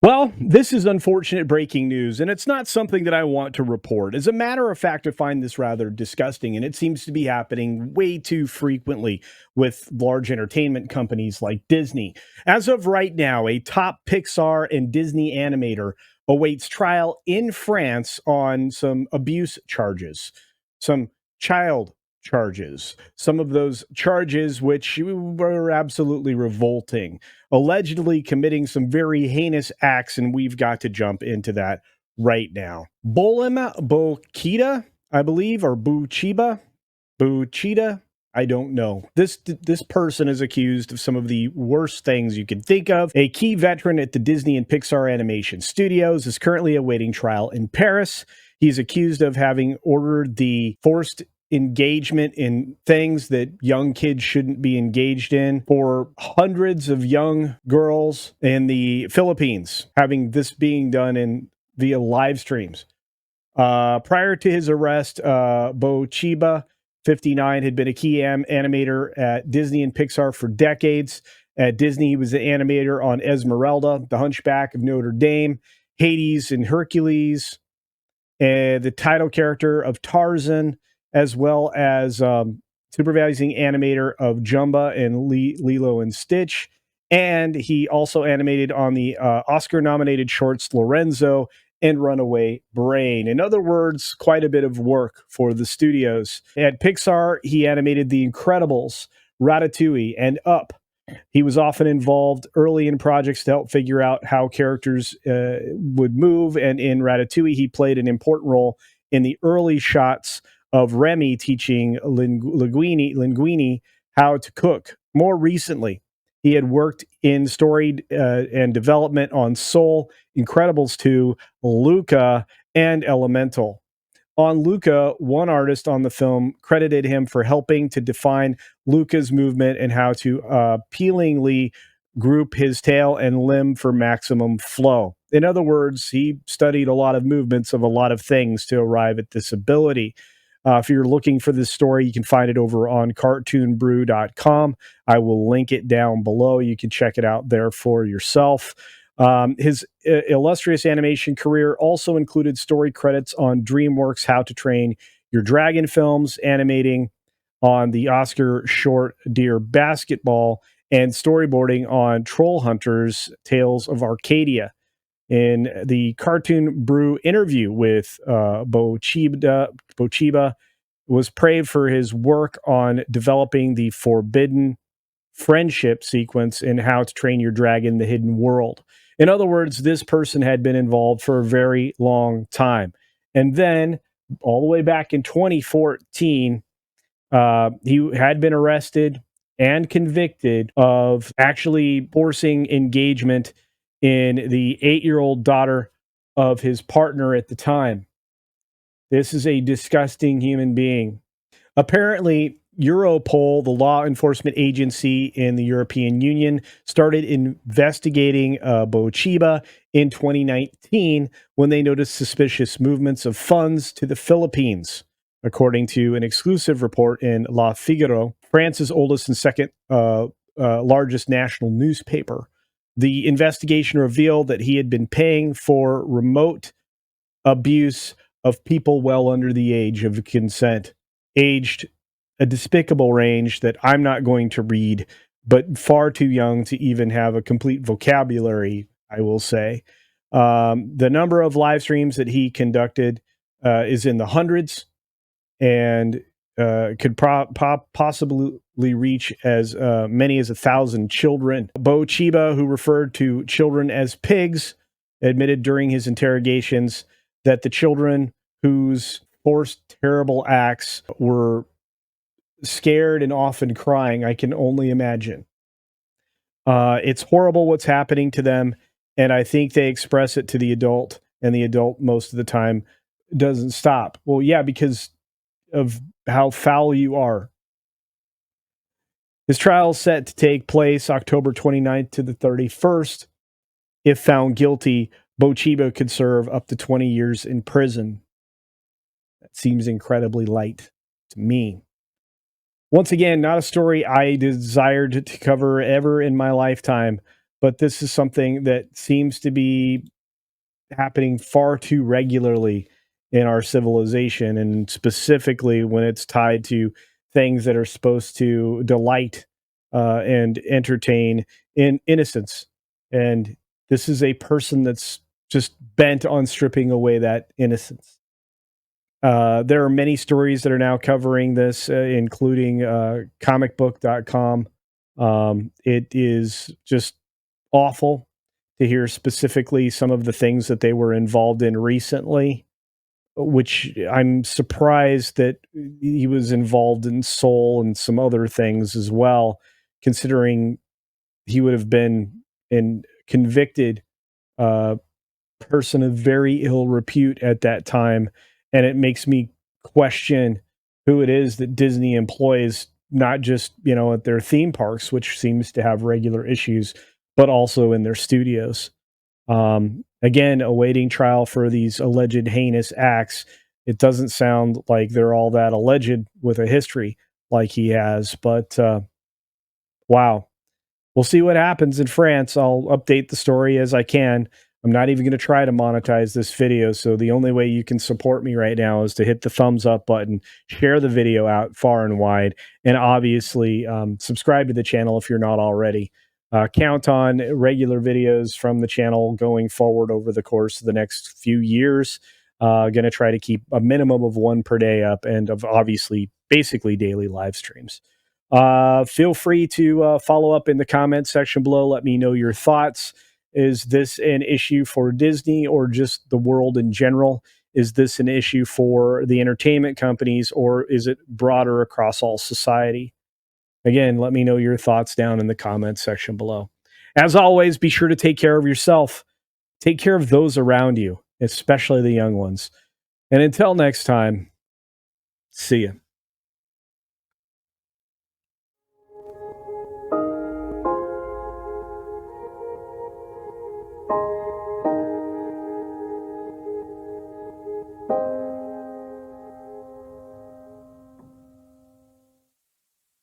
Well, this is unfortunate breaking news, and it's not something that I want to report. As a matter of fact, I find this rather disgusting, and it seems to be happening way too frequently with large entertainment companies like Disney. As of right now, a top Pixar and Disney animator awaits trial in France on some abuse charges, some child charges, some of those charges which were absolutely revolting, allegedly committing some very heinous acts, and we've got to jump into that right now. Bolem Bo, I believe, or Chiba, I don't know. This person is accused of some of the worst things you can think of. A key veteran at the Disney and Pixar animation studios is currently awaiting trial in Paris. He's accused of having ordered the forced engagement in things that young kids shouldn't be engaged in for hundreds of young girls in the Philippines, having this being done in via live streams. Prior to his arrest, Bo Chiba, 59, had been a key animator at Disney and Pixar for decades. At Disney, he was an animator on Esmeralda, The Hunchback of Notre Dame, Hades and Hercules, the title character of Tarzan, as well as supervising animator of Jumba and Lilo and Stitch. And he also animated on the Oscar nominated shorts Lorenzo and Runaway Brain. In other words, quite a bit of work for the studios. At Pixar, he animated The Incredibles, Ratatouille, and Up. He was often involved early in projects to help figure out how characters would move. And in Ratatouille, he played an important role in the early shots of Remy teaching Linguini how to cook. More recently, he had worked in story and development on Soul, Incredibles 2, Luca, and Elemental. On Luca, one artist on the film credited him for helping to define Luca's movement and how to peelingly group his tail and limb for maximum flow. In other words, he studied a lot of movements of a lot of things to arrive at this ability. If you're looking for this story, you can find it over on cartoonbrew.com. I will link it down below. You can check it out there for yourself. His illustrious animation career also included story credits on DreamWorks' How to Train Your Dragon films, animating on the Oscar short Dear Basketball, and storyboarding on Troll Hunters Tales of Arcadia. In the Cartoon Brew interview with Bo Chiba was praised for his work on developing the forbidden friendship sequence in How to Train Your Dragon, The Hidden World. In other words, this person had been involved for a very long time. And then, all the way back in 2014, he had been arrested and convicted of actually forcing engagement in the 8-year-old daughter of his partner at the time. This is a disgusting human being. Apparently, Europol, the law enforcement agency in the European Union, started investigating Chiba in 2019 when they noticed suspicious movements of funds to the Philippines, according to an exclusive report in La Figaro, France's oldest and second largest national newspaper. The investigation revealed that he had been paying for remote abuse of people well under the age of consent, aged a despicable range that I'm not going to read, but far too young to even have a complete vocabulary, I will say. The number of live streams that he conducted is in the hundreds and could possibly reach as many as 1,000 children. Bo Chiba, who referred to children as pigs, admitted during his interrogations that the children whose forced terrible acts were scared and often crying. I can only imagine. It's horrible what's happening to them, and I think they express it to the adult, and the adult most of the time doesn't stop. Well, yeah, because of how foul you are. His trial is set to take place October 29th to the 31st. If found guilty, Bo Chiba could serve up to 20 years in prison. That seems incredibly light to me. Once again, not a story I desired to cover ever in my lifetime, but this is something that seems to be happening far too regularly in our civilization, and specifically when it's tied to things that are supposed to delight and entertain in innocence. And this is a person that's just bent on stripping away that innocence. There are many stories that are now covering this, including comicbook.com. It is just awful to hear specifically some of the things that they were involved in recently, which I'm surprised that he was involved in Soul and some other things as well, considering he would have been a convicted uh, person of very ill repute at that time. And it makes me question who it is that Disney employs, not just, at their theme parks, which seems to have regular issues, but also in their studios. Again, awaiting trial for these alleged heinous acts. It doesn't sound like they're all that alleged with a history like he has, but wow. We'll see what happens in France. I'll update the story as I can. I'm not even going to try to monetize this video. So the only way you can support me right now is to hit the thumbs up button, share the video out far and wide, and obviously subscribe to the channel if you're not already. Count on regular videos from the channel going forward over the course of the next few years. Going to try to keep a minimum of one per day up, and of obviously basically daily live streams. Feel free to follow up in the comments section below. Let me know your thoughts. Is this an issue for Disney or just the world in general? Is this an issue for the entertainment companies, or is it broader across all society? Again, let me know your thoughts down in the comments section below. As always, be sure to take care of yourself. Take care of those around you, especially the young ones. And until next time, see ya.